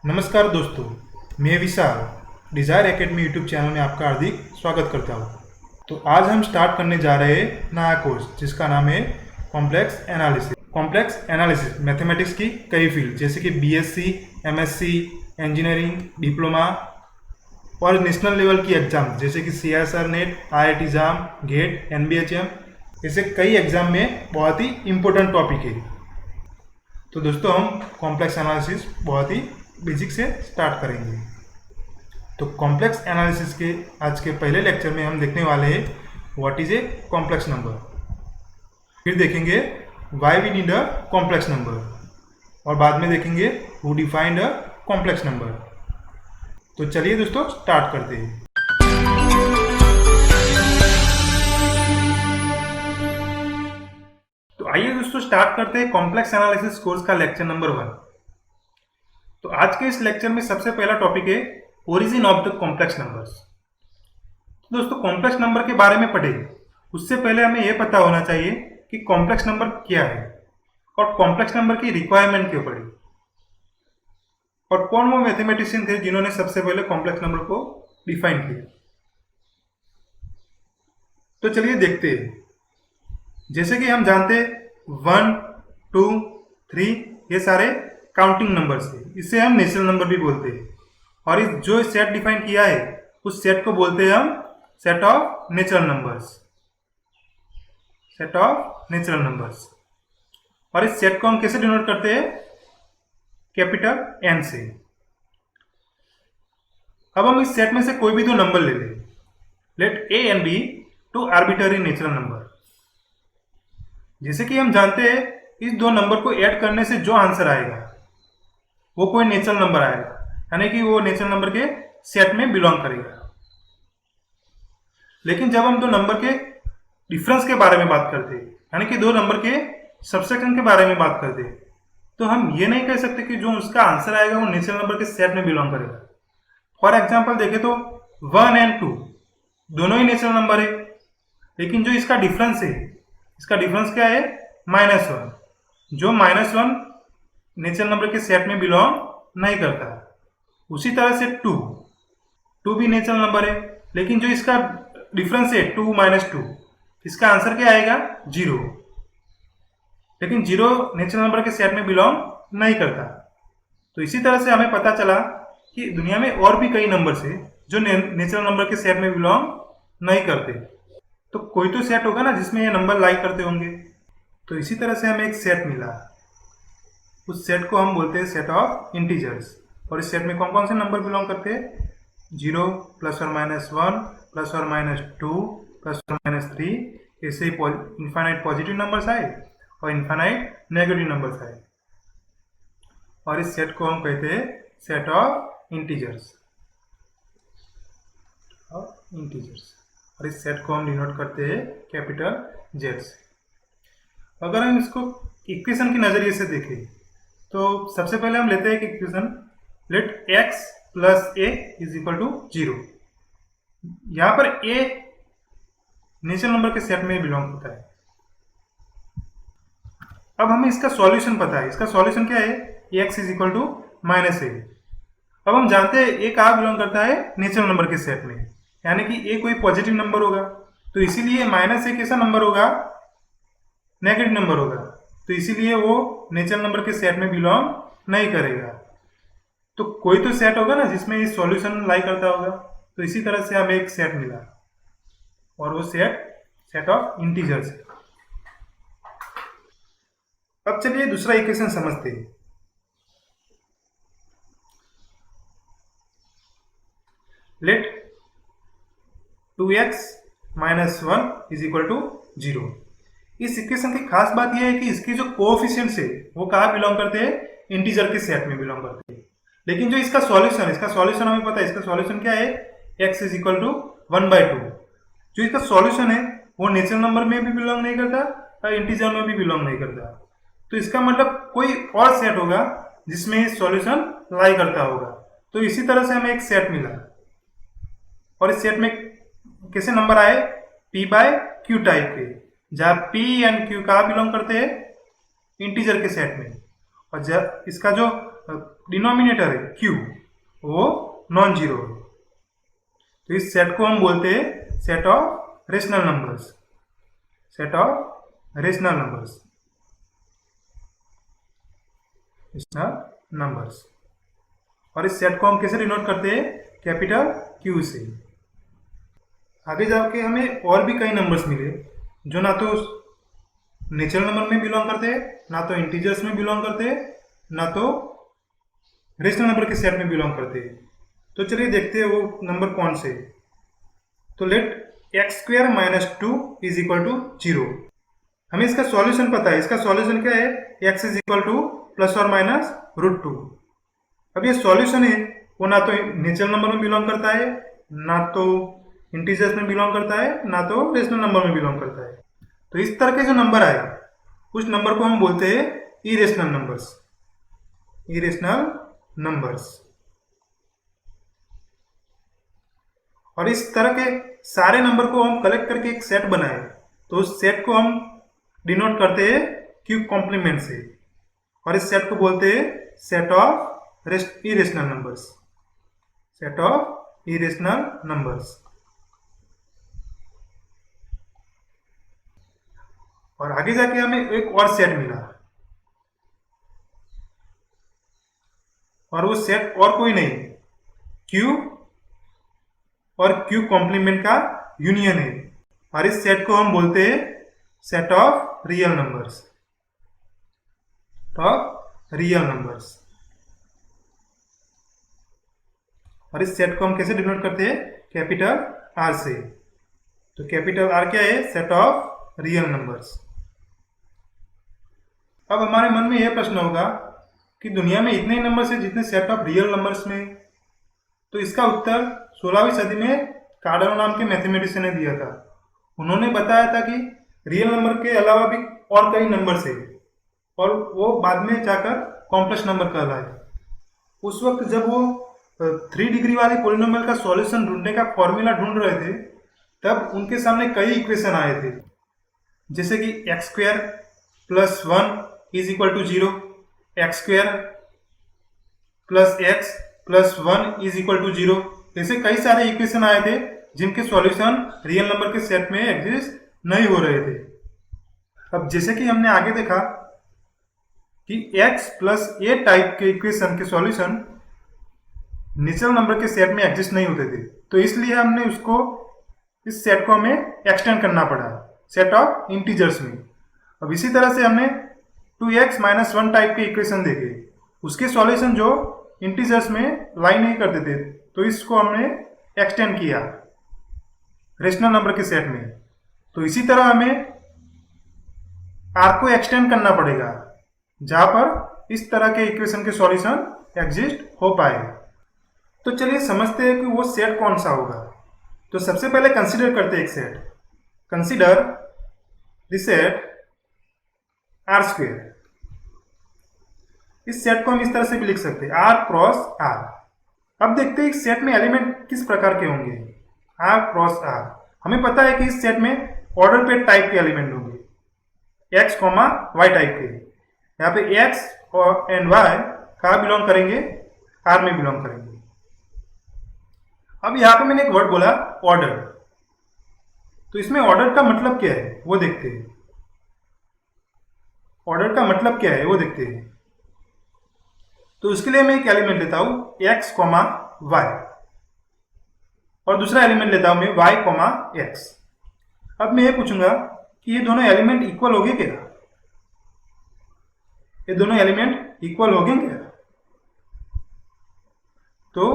नमस्कार दोस्तों, मैं विशाल डिज़ायर एकेडमी यूट्यूब चैनल में आपका हार्दिक स्वागत करता हूँ। तो आज हम स्टार्ट करने जा रहे हैं नया कोर्स जिसका नाम है complex analysis. Complex analysis mathematics की कई फील्ड जैसे कि बीएससी, एमएससी, इंजीनियरिंग, डिप्लोमा और नेशनल लेवल की एग्जाम जैसे कि CSIR NET, IIT JAM, GATE, NBHM, ऐसे कई एग्जाम में बहुत ही इम्पोर्टेंट टॉपिक है। तो दोस्तों हम कॉम्प्लेक्स एनालिसिस बहुत ही बेसिक से स्टार्ट करेंगे। तो कॉम्प्लेक्स एनालिसिस के आज के पहले लेक्चर में हम देखने वाले हैं what is a complex number, फिर देखेंगे why we need a complex number और बाद में देखेंगे who defined a complex number. तो चलिए दोस्तों स्टार्ट करते हैं। तो आइए दोस्तों स्टार्ट करते हैं कॉम्प्लेक्स एनालिसिस कोर्स का लेक्चर नंबर 1। तो आज के इस लेक्चर में सबसे पहला टॉपिक है origin of the complex numbers. तो दोस्तों कॉम्प्लेक्स नंबर के बारे में पढ़ेंगे, उससे पहले हमें यह पता होना चाहिए कि कॉम्प्लेक्स नंबर क्या है और कॉम्प्लेक्स नंबर की रिक्वायरमेंट क्यों पड़ी और कौन वो मैथमेटिशियन थे जिन्होंने सबसे पहले कॉम्प्लेक्स नंबर को डिफाइन किया। तो चलिए देखते हैं। जैसे कि हम जानते हैं 1, 2, 3 ये सारे काउंटिंग नंबर्स है, इसे हम नेचुरल नंबर भी बोलते हैं। और इस जो सेट डिफाइन किया है उस सेट को बोलते हैं हम set of natural numbers, set of natural numbers. और इस सेट को हम कैसे डिनोट करते हैं? कैपिटल एन से। अब हम इस सेट में से कोई भी दो नंबर ले लें, let a and b two arbitrary natural number. जैसे कि हम जानते हैं इस दो नंबर को ऐड करने से जो आंसर आएगा वो कोई नेचुरल नंबर आएगा, यानी कि वो नेचुरल नंबर के सेट में बिलोंग करेगा। लेकिन जब हम दो नंबर के डिफरेंस के बारे में बात करते हैं, यानी कि दो नंबर के सब्सट्रैक्शन के बारे में बात करते हैं, तो हम ये नहीं कह सकते कि जो उसका आंसर आएगा वो नेचुरल नंबर के सेट में बिलोंग करेगा। फॉर एग्जाम्पल देखें तो 1 एंड 2 दोनों ही नेचुरल नंबर है, लेकिन जो इसका डिफरेंस है, इसका डिफरेंस क्या है? -1। जो -1 नेचुरल नंबर के सेट में बिलोंग नहीं करता। उसी तरह से 2 भी नेचुरल नंबर है, लेकिन जो इसका डिफरेंस है 2 - 2, इसका आंसर क्या आएगा? 0। लेकिन 0 नेचुरल नंबर के सेट में बिलोंग नहीं करता। तो इसी तरह से हमें पता चला कि दुनिया में और भी कई नंबर्स है जो नेचुरल नंबर के सेट में बिलोंग नहीं करते। तो कोई तो सेट होगा ना जिसमें ये नंबर लाई करते होंगे। तो इसी तरह से हमें एक सेट मिला, उस सेट को हम बोलते हैं सेट ऑफ इंटीजर्स। और इस सेट में कौन कौन से नंबर बिलोंग करते हैं? 0 ± 1 ± 2 ± 3, ऐसे ही इन्फाइनाइट पॉजिटिव नंबर्स आए और इन्फाइनाइट नेगेटिव नंबर्स आए। और इस सेट को हम कहते हैं सेट ऑफ इंटीजर्स, और इस सेट को हम डिनोट करते हैं कैपिटल जेड से। अगर हम इसको इक्वेशन के नजरिए से देखें तो सबसे पहले हम लेते हैं एक इक्वेशन, लेट x + a = 0। यहां पर a नेचुरल नंबर के सेट में बिलोंग होता है। अब हमें इसका सॉल्यूशन पता है, इसका सॉल्यूशन क्या है? x = -a। अब हम जानते हैं a कहाँ बिलोंग करता है? नेचुरल नंबर के सेट में, यानी कि a कोई पॉजिटिव नंबर होगा, तो इसीलिए -a कैसा नंबर होगा? नेगेटिव नंबर होगा, तो इसीलिए वो नेचुरल नंबर के सेट में बिलोंग नहीं करेगा। तो कोई तो सेट होगा ना जिसमें ये सॉल्यूशन लाई करता होगा। तो इसी तरह से हमें एक सेट मिला और वो सेट ऑफ इंटीजर्स है। अब चलिए दूसरा इक्वेशन समझते हैं। Late 2x - 1 = 0। इस इक्वेशन की खास बात यह है कि इसके जो कोएफिशिएंट्स है वो कहाँ बिलोंग करते हैं? इंटीजर के सेट में बिलोंग करते हैं। लेकिन जो इसका सॉल्यूशन हमें पता है, इसका सॉल्यूशन क्या है? x = 1/2। जो इसका सॉल्यूशन है वो नेचुरल नंबर में भी बिलोंग नहीं करता और इंटीजर में भी बिलोंग नहीं करता। तो इसका मतलब कोई और सेट होगा जिसमें सॉल्यूशन लाई करता होगा। तो इसी तरह से हमें एक सेट मिला और इस सेट में कैसे नंबर आए? p/q टाइप के, जहाँ p एंड q कहाँ बिलोंग करते हैं? इंटीजर के सेट में। और जब इसका जो डिनोमिनेटर है q वो नॉन जीरो है। तो इस सेट को हम बोलते हैं set of rational numbers, set of rational numbers, rational numbers. और इस सेट को हम कैसे डिनोट करते हैं? कैपिटल Q से। आगे जाके हमें और भी कई नंबर्स मिले जो ना तो नेचुरल नंबर में बिलोंग करते हैं, ना तो इंटीजर्स में बिलोंग करते हैं, ना तो रेशनल नंबर के सेट में बिलोंग करते हैं। तो चलिए देखते हैं वो नंबर कौन से। तो let x square minus 2 is equal to 0। हमें इसका सॉल्यूशन पता है। इसका सॉल्यूशन क्या है? X is equal two plus और माइनस रूट 2। अब ये सॉल्यूशन है वो ना तो नेचुरल नंबर में बिलोंग करता है, ना तो इंटीजर्स में बिलोंग करता है, ना तो रेशनल नंबर में बिलोंग करता है। तो इस तरह के जो नंबर आए उस नंबर को हम बोलते हैं इरेशनल नंबर्स, इरेशनल नंबर्स। और इस तरह के सारे नंबर को हम कलेक्ट करके एक सेट बनाए तो उस सेट को हम डिनोट करते हैं क्यूब कॉम्प्लीमेंट से। और इस सेट को बोलते हैं set of irrational numbers, set of irrational numbers. और आगे जाके हमें एक और सेट मिला और वो सेट और कोई नहीं क्यूब और क्यूब कॉम्प्लीमेंट का यूनियन है। और इस सेट को हम बोलते हैं set of real numbers, of real numbers. और इस सेट को हम कैसे डिनोट करते हैं? कैपिटल आर से। तो कैपिटल आर क्या है? Set of real numbers. अब हमारे मन में यह प्रश्न होगा कि दुनिया में इतने ही नंबर्स हैं जितने सेट ऑफ रियल नंबर्स में। तो इसका उत्तर 16वीं सदी में कार्डानो नाम के मैथमेटिशियन ने दिया था। उन्होंने बताया था कि रियल नंबर के अलावा भी और कई नंबर्स है और वो बाद में जाकर कॉम्प्लेक्स नंबर कहलाए। उस वक्त जब वो 3 डिग्री वाले पॉलिनोमियल का सॉल्यूशन ढूंढने का फॉर्मूला ढूंढ रहे थे तब उनके सामने कई इक्वेशन आए थे, जैसे कि x square plus 1 is equal to 0, x square plus x plus 1 is equal to 0। ऐसे कई सारे इक्वेशन आए थे जिनके सॉल्यूशन रियल नंबर के सेट में एग्जिस्ट नहीं हो रहे थे। अब जैसे कि हमने आगे देखा कि x प्लस ए टाइप के इक्वेशन के सॉल्यूशन नेचुरल नंबर के सेट में एग्जिस्ट नहीं होते थे, तो इसलिए हमने उसको इस सेट को हमें एक्सटेंड करना पड़ा सेट ऑफ इंटीजर्स में। अब इसी तरह से हमने 2x माइनस 1 टाइप के इक्वेशन देखे, उसके सॉल्यूशन जो इंटीजर्स में लाई नहीं करते थे, तो इसको हमने एक्सटेंड किया रेशनल नंबर के सेट में। तो इसी तरह हमें आर को एक्सटेंड करना पड़ेगा जहां पर इस तरह के इक्वेशन के सॉल्यूशन एग्जिस्ट हो पाए। तो चलिए समझते हैं कि वो सेट कौन सा होगा। तो सबसे पहले कंसीडर करते हैं एक सेट। Consider the set R square. इस सेट को हम इस तरह से भी लिख सकते हैं आर क्रॉस आर। अब देखते हैं इस सेट में एलिमेंट किस प्रकार के होंगे। आर क्रॉस आर, हमें पता है कि इस सेट में ऑर्डर पेयर टाइप के एलिमेंट होंगे एक्स कॉमा वाई टाइप के। यहाँ पे एक्स और एंड वाई कहाँ बिलोंग करेंगे? आर में बिलोंग करेंगे। अब यहाँ पे मैंने एक वर्ड बोला ऑर्डर, तो इसमें ऑर्डर का मतलब क्या है वो देखते हैं। ऑर्डर का मतलब क्या है वो देखते हैं। तो उसके लिए मैं एक एलिमेंट लेता हूं एक्स कॉमा वाई और दूसरा एलिमेंट लेता हूं मैं वाई कॉमा एक्स। अब मैं ये पूछूंगा कि ये दोनों एलिमेंट इक्वल होंगे क्या? ये दोनों एलिमेंट इक्वल होंगे क्या? तो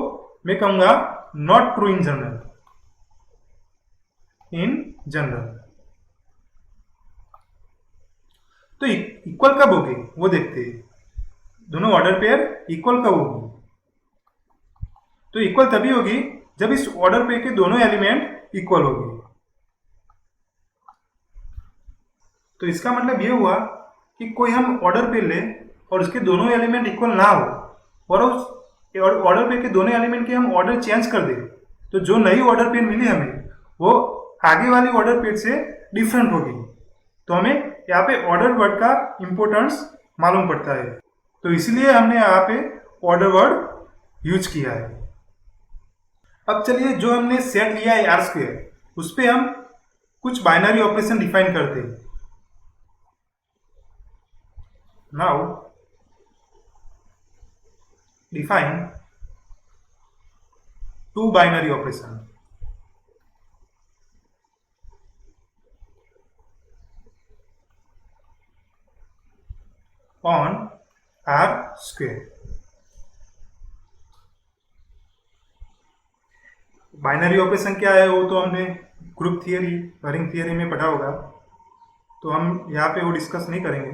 मैं कहूंगा not true in general, in general. तो इक्वल कब होगी वो देखते हैं। दोनों ऑर्डर पेयर इक्वल कब होगी? तो इक्वल तभी होगी जब इस ऑर्डर पेयर के दोनों एलिमेंट इक्वल होंगे। तो इसका मतलब ये हुआ कि कोई हम ऑर्डर पेयर ले और उसके दोनों एलिमेंट इक्वल ना हो और उस ऑर्डर पेयर के दोनों एलिमेंट के हम ऑर्डर चेंज कर दे, तो जो नई ऑर्डर पेयर मिली हमें वो आगे वाली ऑर्डर पेयर से डिफरेंट होगी। तो हमें यहाँ पे ऑर्डर वर्ड का इंपॉर्टेंस मालूम पड़ता है। तो इसलिए हमने यहाँ पे ऑर्डर वर्ड यूज किया है। अब चलिए जो हमने सेट लिया है आर स्क्वायर, उस पर हम कुछ बाइनरी ऑपरेशन डिफाइन करते हैं। Now define two binary operation on R square. Binary operation क्या है वो तो हमने ग्रुप थियरी, रिंग थियरी में पढ़ा होगा, तो हम यहाँ पे वो डिस्कस नहीं करेंगे।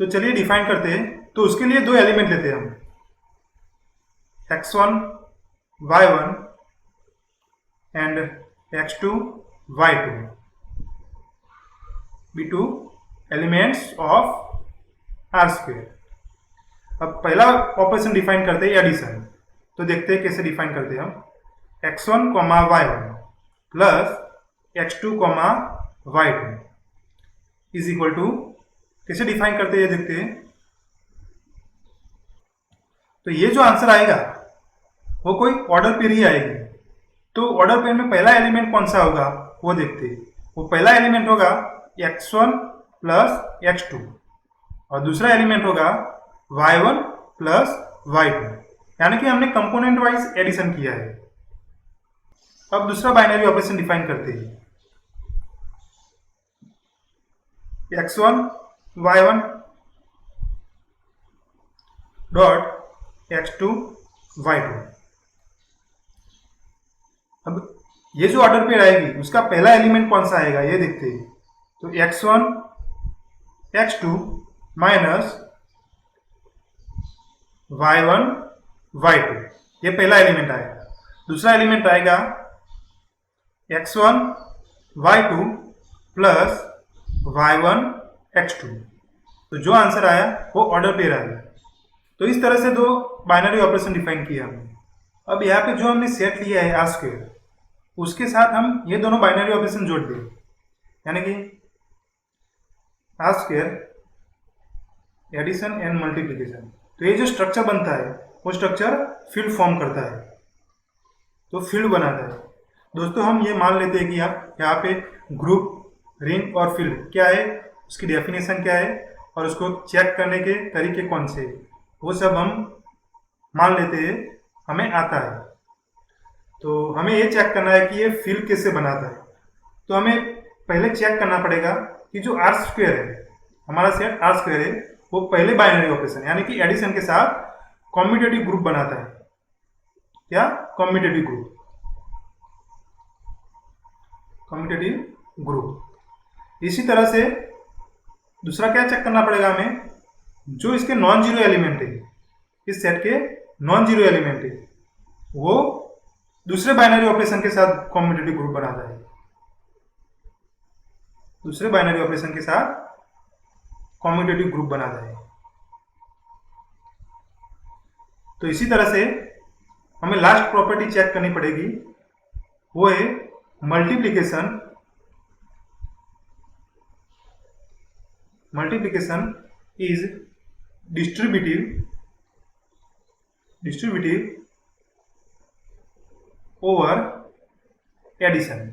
तो चलिए डिफाइन करते हैं। तो उसके लिए दो एलिमेंट लेते हैं हम, x1 y1 and x2 y2, be two elements of R square. अब पहला ऑपरेशन डिफाइन करते हैं एडिशन। तो देखते हैं कैसे डिफाइन करते हैं हम। x1 y1 plus x2 y2 is equal to, कैसे डिफाइन करते हैं देखते हैं। तो ये जो आंसर आएगा वो कोई ऑर्डर पेयर ही आएगी। तो ऑर्डर पेयर में पहला एलिमेंट कौन सा होगा वो देखते हैं। वो पहला एलिमेंट होगा x1 प्लस x2 और दूसरा एलिमेंट होगा y1 प्लस y2, यानी कि हमने कंपोनेंट वाइज एडिशन किया है। अब दूसरा बाइनरी ऑपरेशन डिफाइन करते हैं। x1 y1 dot x2 y2। अब ये जो ऑर्डर पेयर आएगी उसका पहला एलिमेंट कौन सा आएगा ये देखते हैं। तो x1 x2 minus y1 y2, ये पहला एलिमेंट आएगा। दूसरा एलिमेंट आएगा x1 y2 plus y1 x2। तो जो आंसर आया वो ऑर्डर पेयर आएगा। तो इस तरह से दो बाइनरी ऑपरेशन डिफाइन किया हमने। अब यहाँ पे जो हमने सेट लिया है आर स्क्वायर, उसके साथ हम ये दोनों बाइनरी ऑपरेशन जोड़ दें, यानी कि R square addition and multiplication. तो ये जो स्ट्रक्चर बनता है वो स्ट्रक्चर फील्ड फॉर्म करता है, तो फील्ड बनाता है। दोस्तों हम ये मान लेते हैं कि यहाँ पे ग्रुप, रिंग और फील्ड क्या है, उसकी डेफिनेशन क्या है और उसको चेक करने के तरीके कौन से, वो सब हम मान लेते हैं, हमें आता है। तो हमें ये चेक करना है कि ये फील्ड कैसे बनाता है। तो हमें पहले चेक करना पड़ेगा कि जो आर स्क्वायर है, हमारा सेट आर स्क्वायर है, वो पहले बाइनरी ऑपरेशन यानी कि एडिशन के साथ कॉम्यूटेटिव ग्रुप बनाता है। क्या? Commutative group, commutative group. इसी तरह से दूसरा क्या चेक करना पड़ेगा हमें, जो इसके नॉन जीरो एलिमेंट है, इस सेट के नॉन जीरो एलिमेंट है, वो दूसरे बाइनरी ऑपरेशन के साथ कॉम्यूटेटिव ग्रुप बनाता है। दूसरे बाइनरी ऑपरेशन के साथ कॉम्यूटेटिव ग्रुप बनाता है। तो इसी तरह से हमें लास्ट प्रॉपर्टी चेक करनी पड़ेगी, वो है multiplication. Multiplication is distributive over addition.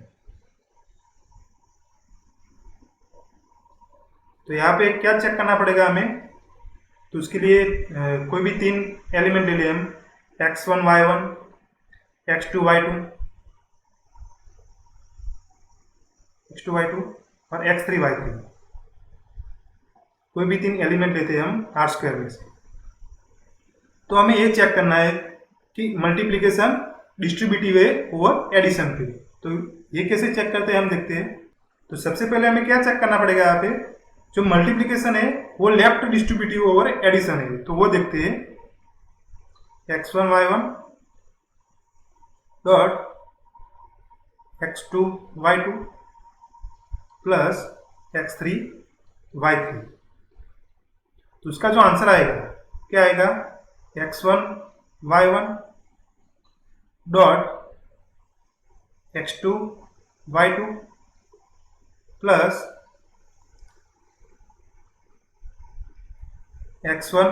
तो यहाँ पे क्या चेक करना पड़ेगा हमें, तो उसके लिए कोई भी तीन एलिमेंट ले लें हम, x1 y1, x2 y2, और x3 y3। कोई भी तीन एलिमेंट लेते हैं हम आर स्क्वायर में से। तो हमें ये चेक करना है कि मल्टीप्लिकेशन डिस्ट्रीब्यूटिव है ओवर एडिशन पे। तो ये कैसे चेक करते हैं हम देखते हैं। तो सबसे पहले हमें क्या चेक करना पड़ेगा, यहाँ पे जो मल्टीप्लिकेशन है वो लेफ्ट डिस्ट्रीब्यूटिव ओवर एडिशन है। तो वो देखते हैं, x1 y1 dot x2 y2 plus x3 y3। तो उसका जो आंसर आएगा क्या आएगा, x1 y1 dot x2 y2 plus x1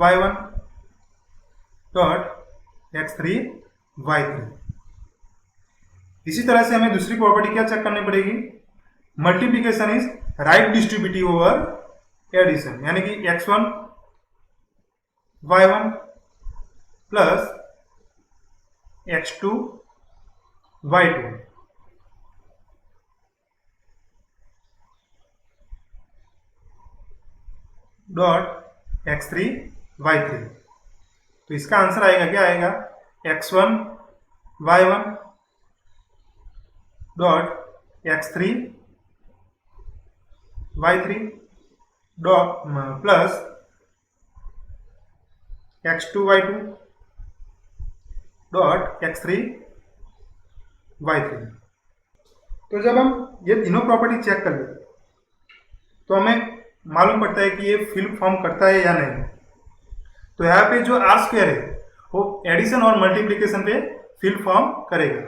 y1 dot x3 y3। इसी तरह से हमें दूसरी प्रॉपर्टी क्या चेक करनी पड़ेगी, multiplication is right distributive over addition, यानी कि x1 y1 plus x2 y2 dot x3 y3। तो इसका आंसर आएगा, क्या आएगा, x1 y1 dot x3 y3 dot plus x2 y2 dot x3 y3। तो जब हम ये तीनों प्रॉपर्टी चेक कर लें तो हमें मालूम पड़ता है कि ये फिल्ड फॉर्म करता है या नहीं। तो यहाँ पे जो आर स्क्वायर है वो एडिशन और मल्टीप्लीकेशन पे फिल्ड फॉर्म करेगा।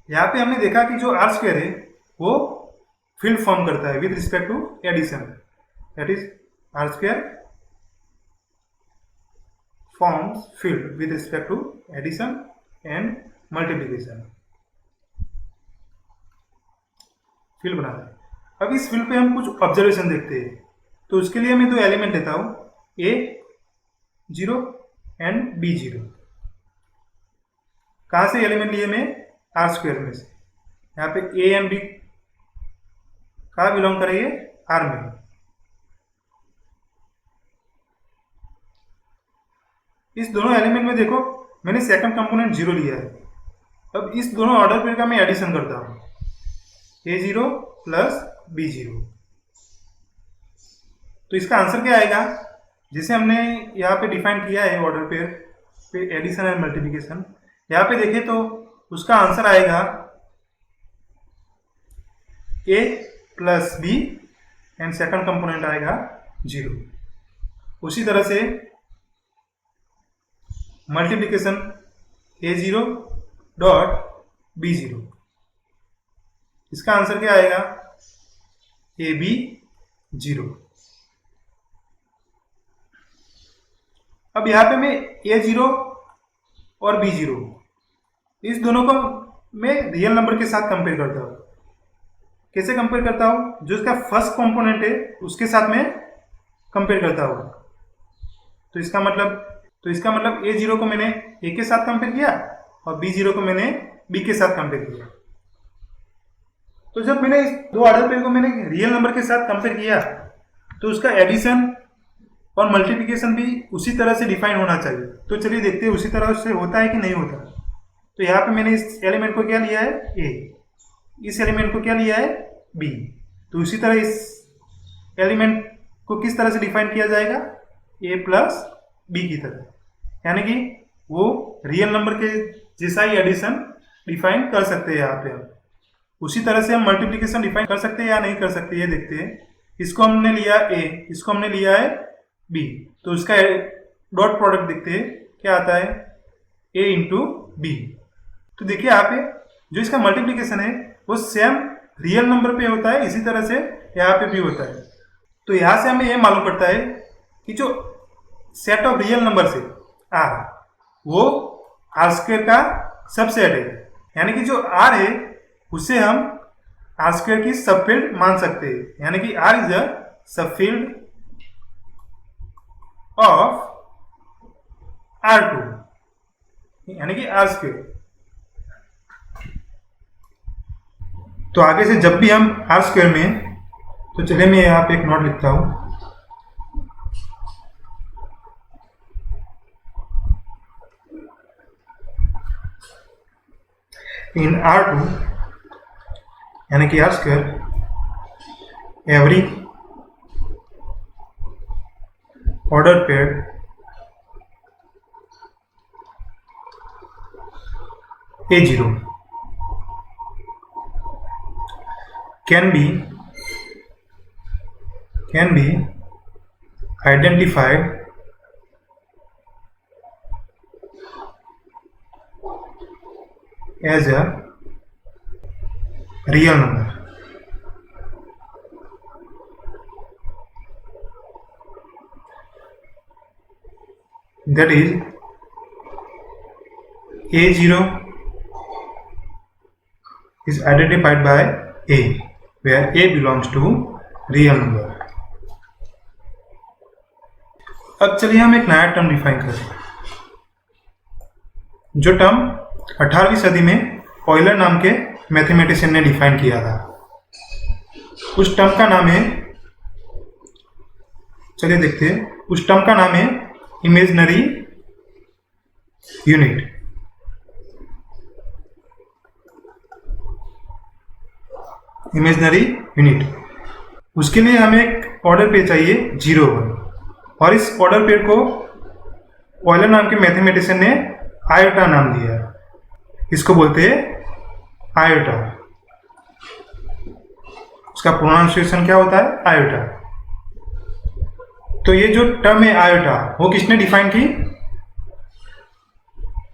यहाँ पे हमने देखा कि जो आर स्क्वायर है वो फील्ड फॉर्म करता है with respect to addition, that is R square forms field with respect to addition and multiplication, field बनाता है। अब इस फील्ड पे हम कुछ ऑब्जर्वेशन देखते हैं। तो उसके लिए मैं दो एलिमेंट लेता हूं, A0 एंड B0। कहां से एलिमेंट लिए मैं, आर स्क्वायर में से। यहाँ पे A एंड B कहाँ बिलोंग करेंगे, आर में। इस दोनों एलिमेंट में देखो मैंने सेकंड कंपोनेंट 0 लिया है। अब इस दोनों ऑर्डर पेयर का मैं एडिशन करता हूं, A0 प्लस B0। तो इसका आंसर क्या आएगा, जिसे हमने यहाँ पे डिफाइन किया है ऑर्डर पेयर पे एडिशन एंड मल्टीप्लिकेशन, यहाँ पे देखें तो उसका आंसर आएगा A plus B and second component आएगा 0। उसी तरह से मल्टीप्लिकेशन A0 डॉट B0, इसका आंसर क्या आएगा, AB0। अब यहाँ पे मैं A0 और B0 इस दोनों को मैं रियल नंबर के साथ कंपेयर करता हूँ। कैसे कंपेयर करता हूँ, जो इसका फर्स्ट कंपोनेंट है उसके साथ मैं कंपेयर करता हूँ। तो इसका मतलब A0 को मैंने A के साथ कंपेयर किया और B0 को मैंने B के साथ कंपेयर किया। तो जब मैंने इस दो ऑर्डर पेयर को मैंने रियल नंबर के साथ कंपेयर किया तो उसका एडिशन और मल्टीप्लिकेशन भी उसी तरह से डिफाइन होना चाहिए। तो चलिए देखते हैं उसी तरह से होता है कि नहीं होता। तो यहाँ पे मैंने इस एलिमेंट को क्या लिया है, A, इस एलिमेंट को क्या लिया है, B। तो उसी तरह इस एलिमेंट को किस तरह से डिफाइन किया जाएगा, A प्लस B की तरह, यानी कि वो रियल नंबर के जैसा ही एडिशन डिफाइन कर सकते हैं। यहाँ पे हम उसी तरह से हम मल्टीप्लिकेशन डिफाइन कर सकते हैं या नहीं कर सकते, ये देखते हैं। इसको हमने लिया A, इसको हमने लिया है B, तो इसका डॉट प्रोडक्ट देखते हैं क्या आता है, A इंटू B। तो देखिए यहाँ पे जो इसका मल्टीप्लिकेशन है वो सेम रियल नंबर पे होता है, इसी तरह से यहाँ पे भी होता है। तो यहाँ से हमें ये मालूम पड़ता है कि जो सेट ऑफ रियल नंबर से R वो आर स्क्वायर का सबसेट है, यानी कि जो R है उसे हम आर स्क्वायर की सबफील्ड मान सकते हैं, यानी कि R is a subfield of R2, यानी कि आर स्क्वायर। तो आगे से जब भी हम आर स्क्वायर में, तो चलिए मैं यहाँ पे एक नोट लिखता हूं, इन R2 यानी कि R square, every order pair A0 can be identified as a real number, that is A0 is identified by A, where A belongs to real number. अब चलिए हम एक नया टर्म डिफाइन करें, जो टर्म 18वीं सदी में ऑयलर नाम के मैथमेटिशियन ने डिफाइन किया था। उस टर्म का नाम है, चलिए देखते हैं, उस टर्म का नाम है इमेजिनरी यूनिट। इमेजिनरी यूनिट, उसके लिए हमें एक ऑर्डर पेयर चाहिए 0, 1, और इस ऑर्डर पेयर को ऑयलर नाम के मैथमेटिशियन ने आयोटा नाम दिया। इसको बोलते हैं आयोटा। उसका प्रोनाउंसिएशन क्या होता है? आयोटा। तो ये जो टर्म है आयोटा, वो किसने डिफाइन की?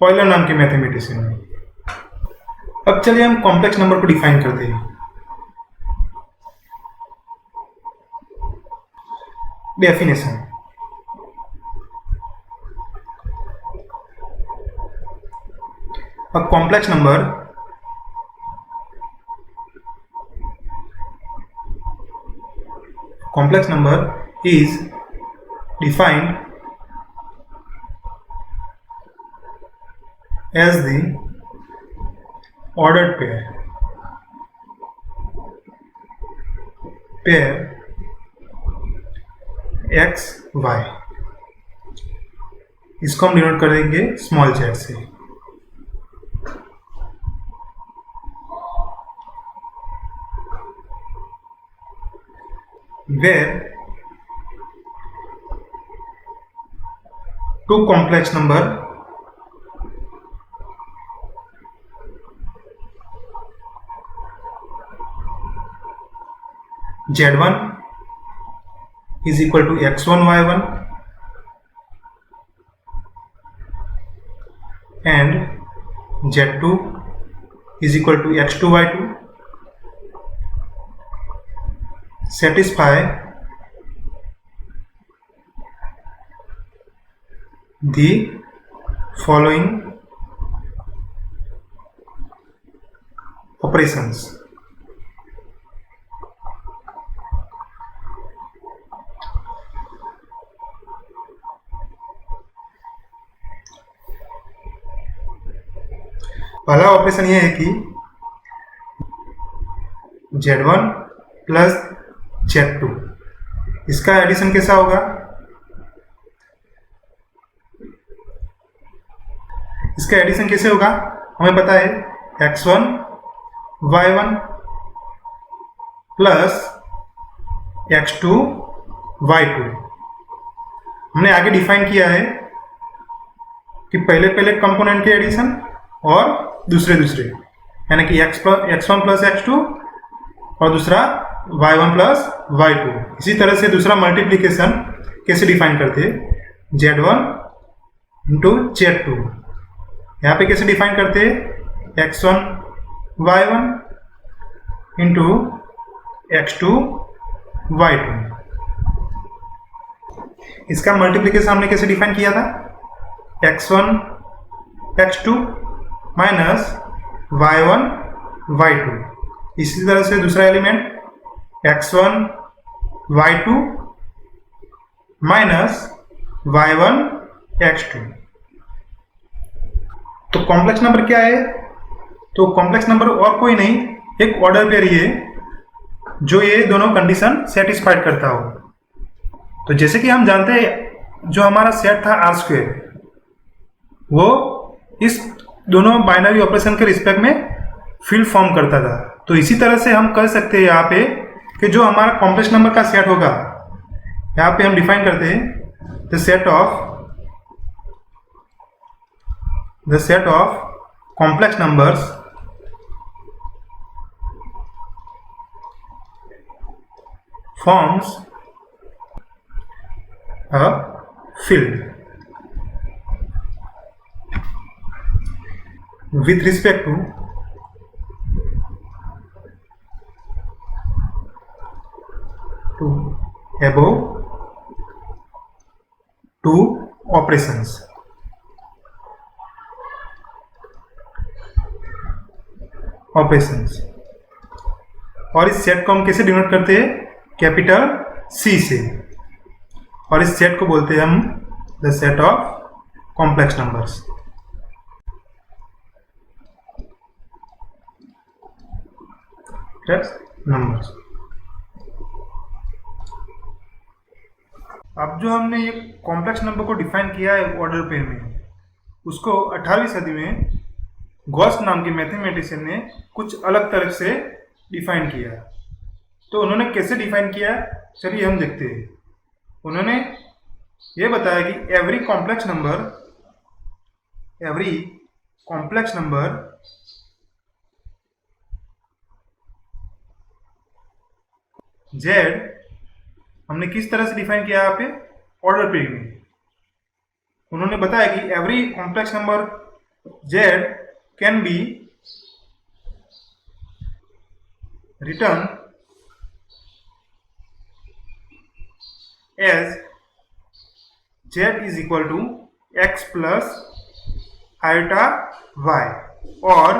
ऑयलर नाम के मैथमेटिशियन ने। अब चलिए हम कॉम्प्लेक्स नंबर को डिफाइन करते हैं। Definition, a complex number is defined as the ordered pair x y। इसको हम डिनोट करेंगे स्मॉल z से। where two complex number z1 is equal to x1 y1 and z2 is equal to x2 y2 satisfy the following operations। पहला operation यह है कि z1 plus z2, इसका addition कैसा होगा? इसका एडिशन कैसे होगा? हमें पता है x1 y1 plus x2 y2। हमने आगे डिफाइन किया है कि पहले पहले कंपोनेंट के एडिशन और दूसरे दूसरे, यानी कि x1 प्लस x2 और दूसरा y1 प्लस y2। इसी तरह से दूसरा मल्टीप्लिकेशन कैसे डिफाइन करते हैं? z1 into z2। यहाँ पे कैसे डिफाइन करते हैं? x1 y1 into x2 y2। इसका मल्टीप्लिकेशन हमने कैसे डिफाइन किया था? x1 x2 minus y1 y2। इसी तरह से दूसरा element x1 y2 minus y1 x2। तो कॉम्प्लेक्स नंबर क्या है? तो कॉम्प्लेक्स नंबर और कोई नहीं, एक ऑर्डर पेयर ही है जो ये दोनों कंडीशन सेटिस्फाइड करता हो। तो जैसे कि हम जानते हैं, जो हमारा सेट था आर स्क्वायर, वो इस दोनों बाइनरी ऑपरेशन के रिस्पेक्ट में फील्ड फॉर्म करता था। तो इसी तरह से हम कर सकते हैं यहाँ पे कि जो हमारा कॉम्प्लेक्स नंबर का सेट होगा, यहाँ पे हम डिफाइन करते हैं the set of complex numbers forms a field with respect to above two operations. Operations और इस सेट को हम कैसे डिनोट करते हैं? कैपिटल सी से। और इस सेट को बोलते हैं हम the set of complex numbers. Numbers. अब जो हमने ये कॉम्प्लेक्स नंबर को डिफाइन किया है ऑर्डर पेयर में, उसको 18वीं सदी में गॉस नाम के मैथमेटिशियन ने कुछ अलग तरह से डिफाइन किया। तो उन्होंने कैसे डिफाइन किया, चलिए हम देखते हैं। उन्होंने ये बताया कि एवरी कॉम्प्लेक्स नंबर जेड, हमने किस तरह से डिफाइन किया यहाँ पे? ऑर्डर पेयर में। उन्होंने बताया कि every complex number z can be written as z is equal to x plus iota y और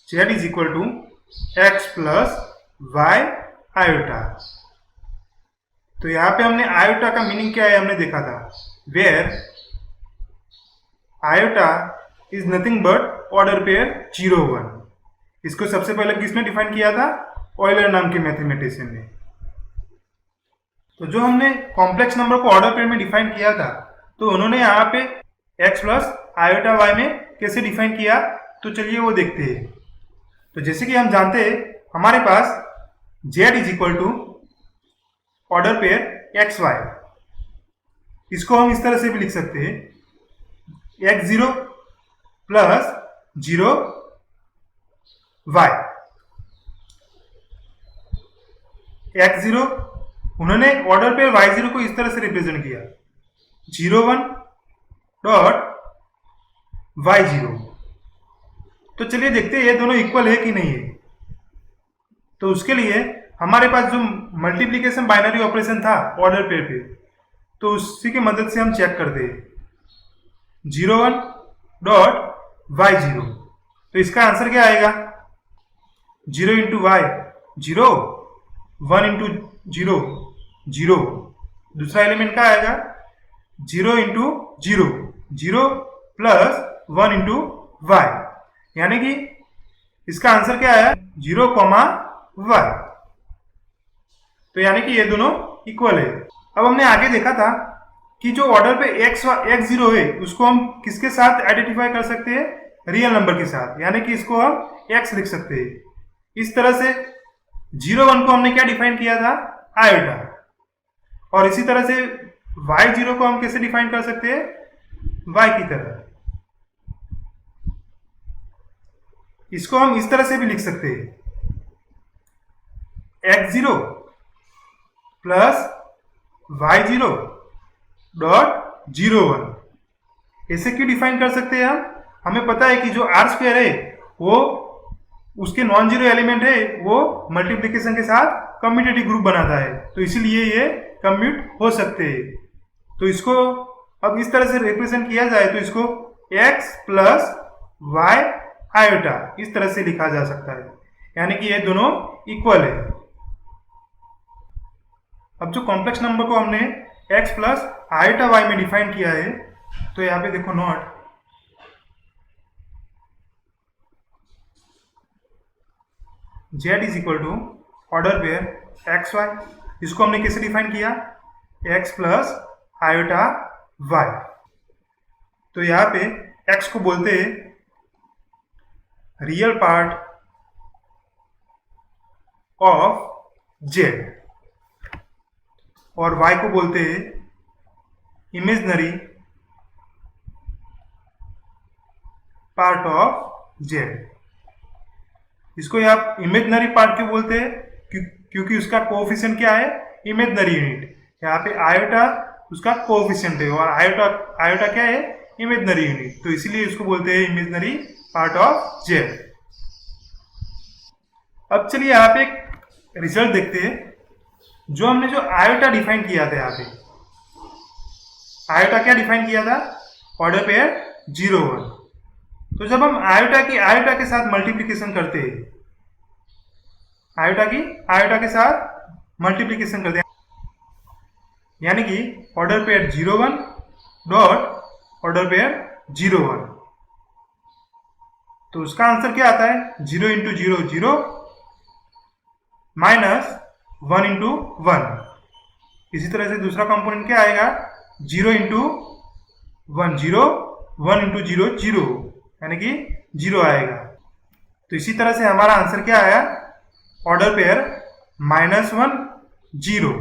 z is equal to x plus y iota। तो यहाँ पे हमने आयोटा का मीनिंग क्या है हमने देखा था, where iota is nothing but order pair 0 1। इसको सबसे पहले किसने डिफाइन किया था? ऑयलर नाम के मैथमेटिशियन ने। तो जो हमने कॉम्प्लेक्स नंबर को ऑर्डर पेयर में डिफाइन किया था, तो उन्होंने यहाँ पे x प्लस आयोटा y में कैसे डिफाइन किया, तो चलिए वो देखते हैं। तो जैसे कि हम जानते हैं हमारे पास z is equal to order pair x y. इसको हम इस तरह से भी लिख सकते हैं, x0 प्लस 0 y। x0 उन्होंने ऑर्डर पेयर y0 को इस तरह से रिप्रेजेंट किया, 0 1 डॉट y0। तो चलिए देखते हैं ये दोनों इक्वल है कि नहीं है। तो उसके लिए हमारे पास जो मल्टीप्लिकेशन बाइनरी ऑपरेशन था ऑर्डर पेयर पे, तो उसी की मदद से हम चेक करते हैं, 0 1 डॉट y0। तो इसका आंसर क्या आएगा? 0 इंटू वाई 0, 1 इंटू 0 0। दूसरा एलिमेंट क्या आएगा? 0 इंटू 0 0 प्लस 1 इंटू वाई। यानी कि इसका आंसर क्या आया? 0 y। तो यानी कि ये दोनों इक्वल है। अब हमने आगे देखा था कि जो ऑर्डर पे x0 है उसको हम किसके साथ आइडेंटिफाई कर सकते हैं? रियल नंबर के साथ, यानी कि इसको हम x लिख सकते हैं। इस तरह से 0 1 को हमने क्या डिफाइन किया था? आयोटा। और इसी तरह से y0 को हम कैसे डिफाइन कर सकते हैं? y की तरह। इसको हम इस तरह से भी लिख सकते हैं, x0 प्लस y0 डॉट 0 1। ऐसे क्यों डिफाइन कर सकते हैं हम? हमें पता है कि जो आर स्क्वायर है वो उसके नॉन जीरो एलिमेंट है, वो मल्टीप्लिकेशन के साथ कम्यूटेटिव ग्रुप बनाता है, तो इसीलिए ये कम्यूट हो सकते हैं। तो इसको अब इस तरह से रिप्रेजेंट किया जाए तो इसको x प्लस वाई आयोटा इस तरह से लिखा जा सकता है, यानी कि ये दोनों इक्वल है। अब जो कॉम्प्लेक्स नंबर को हमने x प्लस आयोटा y में डिफाइन किया है, तो यहाँ पे देखो note, z is equal to order pair x y. इसको हमने कैसे डिफाइन किया? x plus iota y। तो यहाँ पे x को बोलते हैं रियल पार्ट ऑफ z और y को बोलते हैं इमेजिनरी पार्ट ऑफ z। इसको आप इमेजिनरी पार्ट क्यों बोलते हैं? क्योंकि उसका कोएफिशिएंट क्या है? Imaginary unit. यहाँ पे आयोटा उसका कोएफिशिएंट है और आयोटा क्या है? इमेजिनरी यूनिट, तो इसीलिए इसको बोलते हैं इमेजिनरी पार्ट ऑफ z। अब चलिए यहाँ पे एक रिजल्ट देखते हैं। जो हमने जो आयोटा डिफाइन किया था यहाँ पे, आयोटा क्या डिफाइन किया था? Order pair 0 1। तो जब हम आयोटा के साथ मल्टीप्लिकेशन करते हैं, आयोटा के साथ मल्टीप्लिकेशन करते हैं, यानी कि order pair 0 1 dot order pair 0 1, तो उसका आंसर क्या आता है? 0 इंटू 0 0 माइनस 1 इंटू 1। इसी तरह से दूसरा कंपोनेंट क्या आएगा? 0 इंटू 1 0, 1 इंटू 0 0, यानी कि 0 आएगा। तो इसी तरह से हमारा आंसर क्या आया? Order pair -1 0।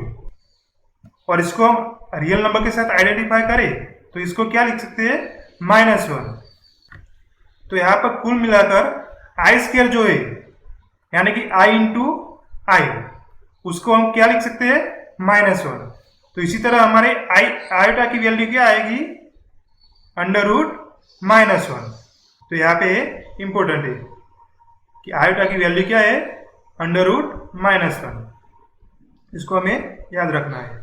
और इसको हम रियल नंबर के साथ आइडेंटिफाई करें तो इसको क्या लिख सकते हैं? -1। तो यहाँ पर कुल मिलाकर आई स्क्वायर जो है, यानी कि i इंटू आई, उसको हम क्या लिख सकते हैं? -1। तो इसी तरह हमारे आयोटा की वैल्यू क्या आएगी? √-1। तो यहाँ पे इंपॉर्टेंट है कि आयोटा की वैल्यू क्या है? √-1। इसको हमें याद रखना है।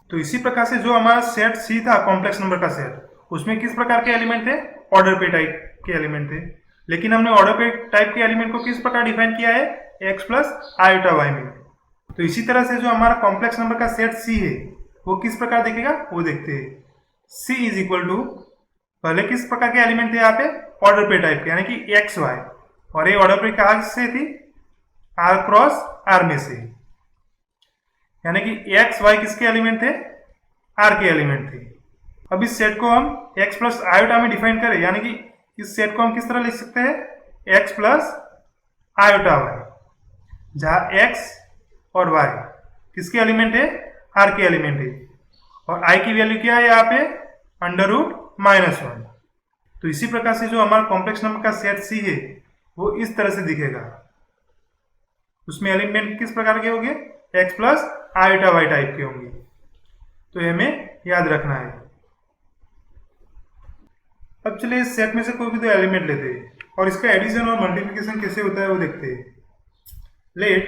तो इसी प्रकार से जो हमारा सेट सी था, कॉम्प्लेक्स नंबर का सेट, उसमें किस प्रकार के एलिमेंट थे? ऑर्डर पे टाइप के एलिमेंट थे। लेकिन हमने ऑर्डर पे टाइप के एलिमेंट को किस प्रकार डिफाइन किया है? x प्लस आयोटा y में। तो इसी तरह से जो हमारा कॉम्प्लेक्स नंबर का सेट सी है वो किस प्रकार दिखेगा वो देखते हैं। c इज इक्वल टू, पहले किस प्रकार के एलिमेंट थे यहाँ पे? ऑर्डर पे टाइप के, यानी कि x y, और ये ऑर्डर पे कहाँ से थी? r क्रॉस r में से, यानी कि x y किसके एलिमेंट थे? r के एलिमेंट थे। अब इस सेट को हम x प्लस आयोटा में डिफाइन करें, यानी कि इस सेट को हम किस तरह लिख सकते हैं? x प्लस आयोटा y, जहां x और y किसके एलिमेंट है? r के एलिमेंट है, और i की वैल्यू क्या है यहाँ पे? √-1। तो इसी प्रकार से जो हमारा कॉम्प्लेक्स नंबर का सेट सी है वो इस तरह से दिखेगा। उसमें एलिमेंट किस प्रकार के होंगे? x plus iota y type के होंगे। तो हमें याद रखना है। अब चलिए इस सेट में से कोई भी दो एलिमेंट लेते हैं और इसका एडिशन और मल्टीप्लिकेशन कैसे होता है वो देखते हैं। Let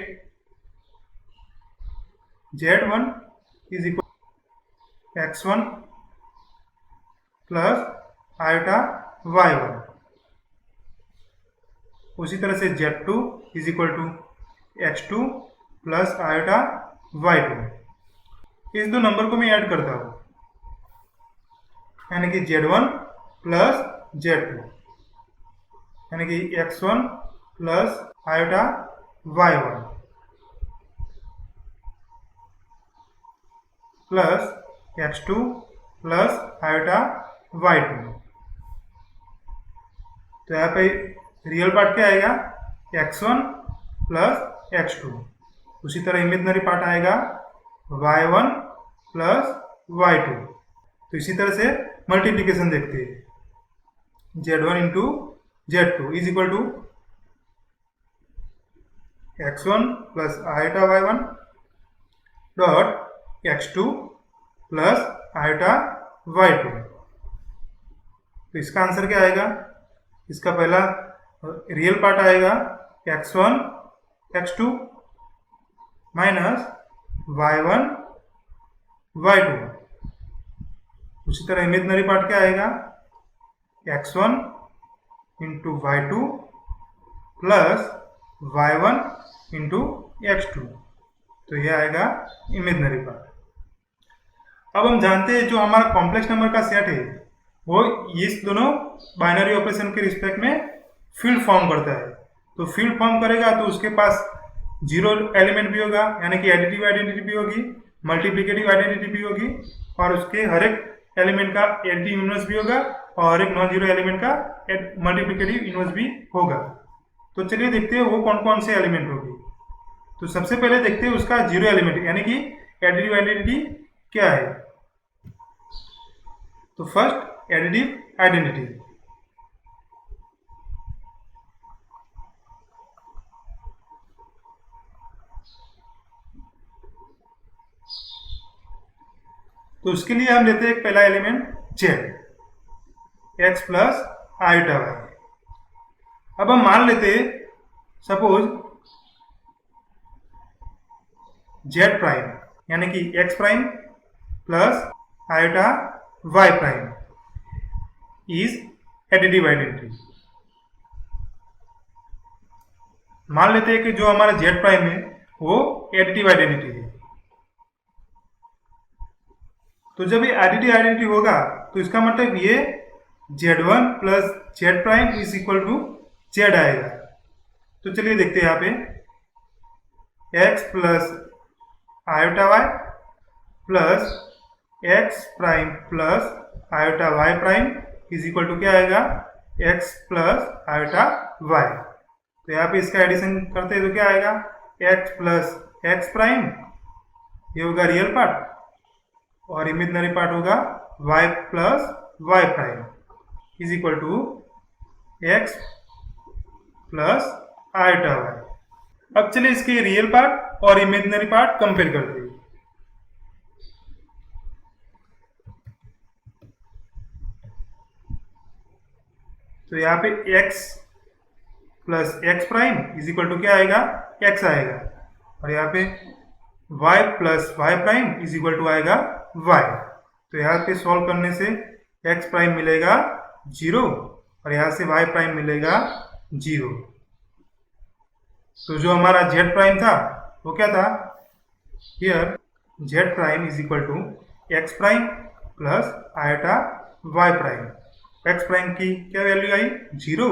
z1 is equal x1 plus iota y1। उसी तरह से z2 is equal to x2 plus iota y2। इस दो नंबर को मैं ऐड करता हूं, यानी कि z1 प्लस z2, यानी कि x1 plus iota y1 plus x2 plus iota y2। तो यहाँ पे रियल पार्ट क्या आएगा? x1 plus x2। उसी तरह इमेजिनरी पार्ट आएगा y1 प्लस y2। तो इसी तरह से मल्टीप्लिकेशन देखते हैं। z1 into z2 is equal to x1 plus iota y1 dot x2 plus iota y2। तो इसका आंसर क्या आएगा? इसका पहला रियल पार्ट आएगा x1 x2 minus y1 y2। उसी तरह इमेजिनरी पार्ट क्या आएगा? x1 into y2 plus y1 into x2। तो ये आएगा इमेजिनरी पार्ट। अब हम जानते हैं जो हमारा कॉम्प्लेक्स नंबर का सेट है वो इस दोनों बाइनरी ऑपरेशन के रिस्पेक्ट में फील्ड फॉर्म करता है। तो फील्ड फॉर्म करेगा तो उसके पास जीरो एलिमेंट भी होगा, यानी कि एडिटिव आइडेंटिटी भी होगी, मल्टीप्लिकेटिव आइडेंटिटी भी होगी, और उसके हर एक एलिमेंट का एडिटिव इनवर्स भी होगा और हर एक नॉन जीरो एलिमेंट का मल्टीप्लिकेटिव इनवर्स भी होगा। तो चलिए देखते हैं वो कौन कौन से एलिमेंट होगी। तो सबसे पहले देखते हैं उसका जीरो एलिमेंट, यानी कि एडिटिव आइडेंटिटी क्या है। तो फर्स्ट एडिटिव आइडेंटिटी, तो उसके लिए हम लेते हैं पहला element z, x plus iota y। अब हम मान लेते हैं सपोज z प्राइम, यानी कि x prime plus iota y prime is additive identity. मान लेते हैं कि जो हमारा जेड प्राइम है वो एडिटिव आइडेंटिटी है। तो जब ये एडिटिव आइडेंटिटी होगा तो इसका मतलब ये z1 plus z prime is equal to z आएगा। तो चलिए देखते हैं यहाँ पे x plus iota y plus x prime plus iota y prime is equal to क्या आएगा, x प्लस आयोटा वाई। तो यहाँ पे इसका एडिशन करते हैं तो क्या आएगा, x प्लस एक्स प्राइम, ये होगा रियल पार्ट, और इमेजिनरी पार्ट होगा y plus y prime is equal to x plus iota y. अब चलिए इसके रियल पार्ट और इमेजिनरी पार्ट कंपेयर करते हैं। तो यहाँ पे x plus x prime is equal to क्या आएगा, x आएगा, और यहाँ पे y plus y prime is equal to आएगा y। तो यहाँ पे सॉल्व करने से x प्राइम मिलेगा 0 और यहाँ से y प्राइम मिलेगा 0। तो जो हमारा z प्राइम था वो क्या था, here z prime is equal to x prime plus iota y prime. x prime की क्या वैल्यू आई 0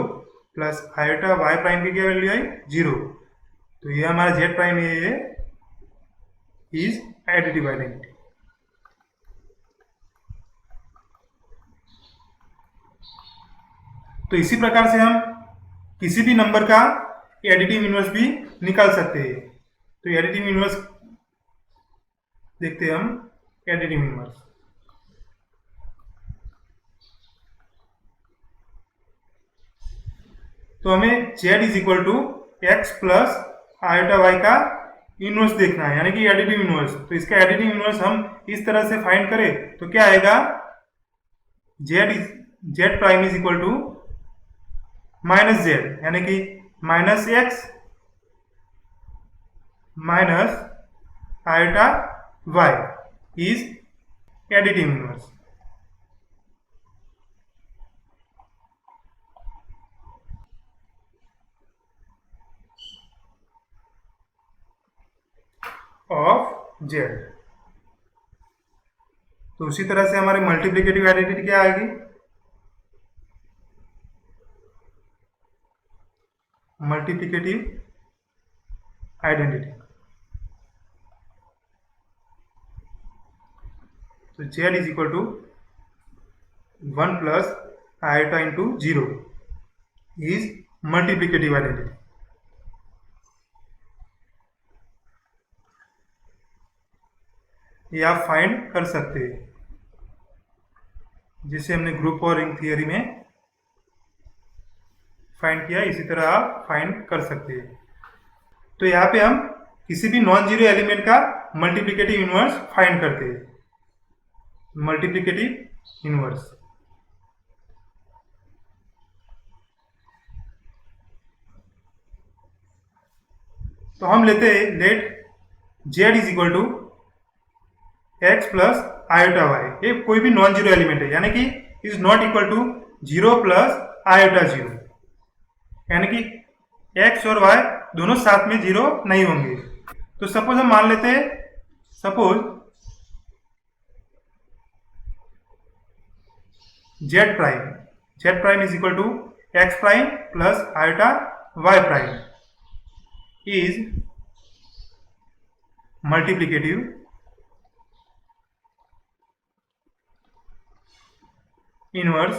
प्लस आयोटा y प्राइम की क्या वैल्यू आई 0। तो ये हमारा z प्राइम ये इज एडिटिव आइडेंटिटी। तो इसी प्रकार से हम किसी भी नंबर का एडिटिव इनवर्स भी निकाल सकते हैं। तो एडिटिव इनवर्स देखते हैं हम, एडिटिव इनवर्स। तो हमें z is equal to x plus iota y का इनवर्स देखना है, यानी कि एडिटिव इनवर्स। तो इसका एडिटिव इनवर्स हम इस तरह से फाइंड करें तो क्या आएगा, z prime is equal to minus z, यानी कि minus x minus iota y is additive inverse. Of z. तो उसी तरह से हमारे मल्टीप्लिकेटिव आइडेंटिटी क्या आएगी, मल्टीप्लिकेटिव आइडेंटिटी। तो z is equal to 1 plus iota into 0 is multiplicative identity. ये आप फाइंड कर सकते हैं, जिसे हमने ग्रुप और रिंग थियरी में फाइंड किया, इसी तरह आप फाइंड कर सकते हैं। तो यहाँ पे हम किसी भी नॉन जीरो एलिमेंट का मल्टीप्लिकेटिव इनवर्स फाइंड करते हैं, मल्टीप्लिकेटिव इनवर्स। तो हम लेते हैं let z is equal to x plus iota y. ये कोई भी नॉन जीरो एलिमेंट है, यानी कि is not equal to 0 plus iota 0, यानी कि x और y दोनों साथ में 0 नहीं होंगे। तो सपोज हम मान लेते हैं, suppose z prime is equal to x prime plus iota y prime is multiplicative inverse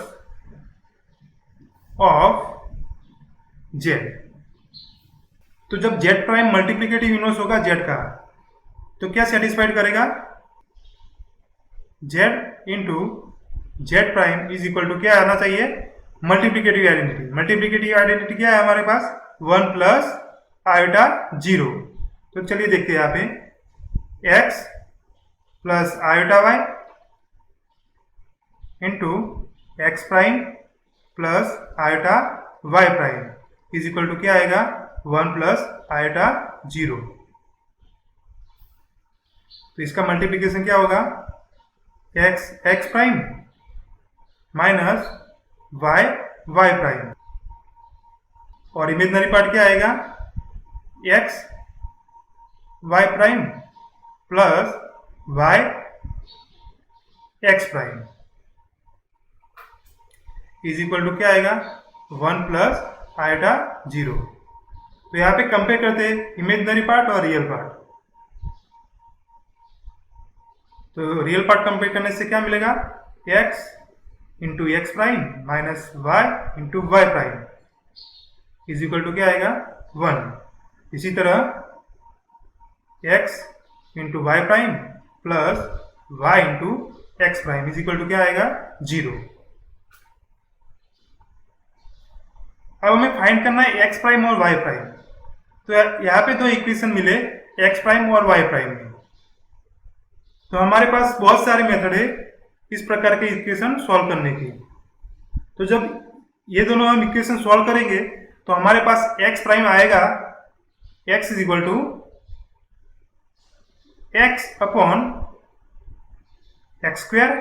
of z। तो जब z प्राइम मल्टीप्लिकेटिव इनवर्स होगा z का, तो क्या सेटिस्फाइड करेगा, z into z prime is equal to क्या आना चाहिए, मल्टीप्लिकेटिव आइडेंटिटी। मल्टीप्लिकेटिव आइडेंटिटी क्या है हमारे पास, 1 प्लस आयोटा 0। तो चलिए देखते हैं यहाँ पे x plus iota y into x prime plus iota y prime is equal to क्या आएगा, 1 प्लस आयोटा 0। तो इसका मल्टीप्लिकेशन क्या होगा, x prime minus y prime, और इमेजनरी पार्ट क्या आएगा, x y prime plus y x prime is equal to क्या आएगा, 1 प्लस आइटा 0। तो यहाँ पे कंपेयर करते हैं इमेजनरी पार्ट और रियल पार्ट। तो रियल पार्ट कंपेयर करने से क्या मिलेगा, x into x prime minus y into y prime is equal to क्या आएगा, 1। इसी तरह x into y prime plus y into x prime is equal to क्या आएगा, 0। अब हमें फाइंड करना है x प्राइम और y प्राइम। तो यहाँ पे दो इक्वेशन मिले x प्राइम और y प्राइम में। तो हमारे पास बहुत सारे मेथड है इस प्रकार के इक्वेशन सॉल्व करने की। तो जब ये दोनों हम इक्वेशन सॉल्व करेंगे तो हमारे पास x प्राइम आएगा, x is equal to x upon x square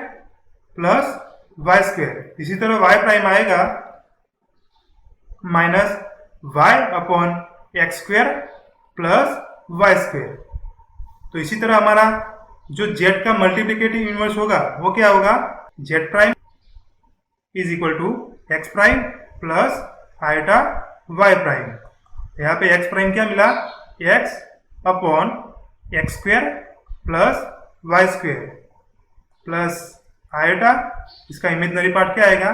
plus y square. इसी तरह y प्राइम आएगा minus y upon x square plus y square. तो इसी तरह हमारा जो z का मल्टीप्लिकेटिव इनवर्स होगा वो क्या होगा, z prime is equal to x prime plus iota y prime. यहाँ पे x प्राइम क्या मिला, x upon x square plus y square plus iota, इसका इमेजनरी पार्ट क्या आएगा,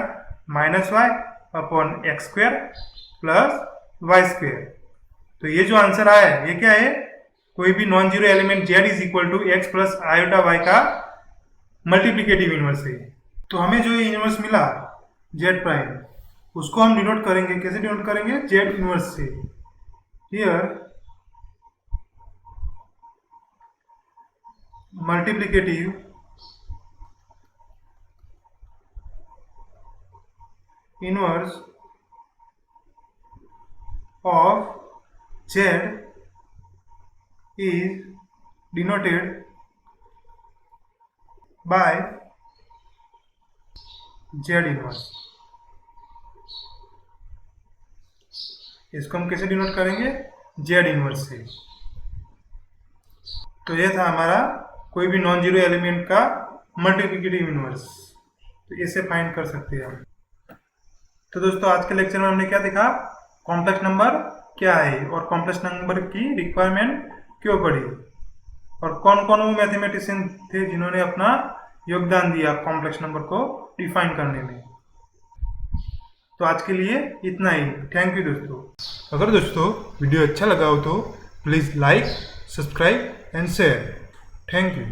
minus y upon x square plus y square. तो ये जो आंसर आया है ये क्या है, कोई भी non zero element z is equal to x plus iota y का मल्टीप्लिकेटिव इनवर्स है। तो हमें जो ये इनवर्स मिला z प्राइम, उसको हम डिनोट करेंगे, कैसे डिनोट करेंगे, z इनवर्स से। Here multiplicative inverse of z is denoted by z inverse. इसको हम कैसे डिनोट करेंगे, z इनवर्स से। तो ये था हमारा कोई भी नॉन जीरो एलिमेंट का मल्टीप्लिकेटिव इनवर्स। तो इसे फाइंड कर सकते हैं हम। तो दोस्तों आज के लेक्चर में हमने क्या देखा, कॉम्प्लेक्स नंबर क्या है और कॉम्प्लेक्स नंबर की रिक्वायरमेंट क्यों पड़ी, और कौन कौन वो मैथमेटिशियन थे जिन्होंने अपना योगदान दिया कॉम्प्लेक्स नंबर को डिफाइन करने में। तो आज के लिए इतना ही। थैंक यू दोस्तों। अगर दोस्तों वीडियो अच्छा लगा हो तो please like, subscribe and share. Thank you.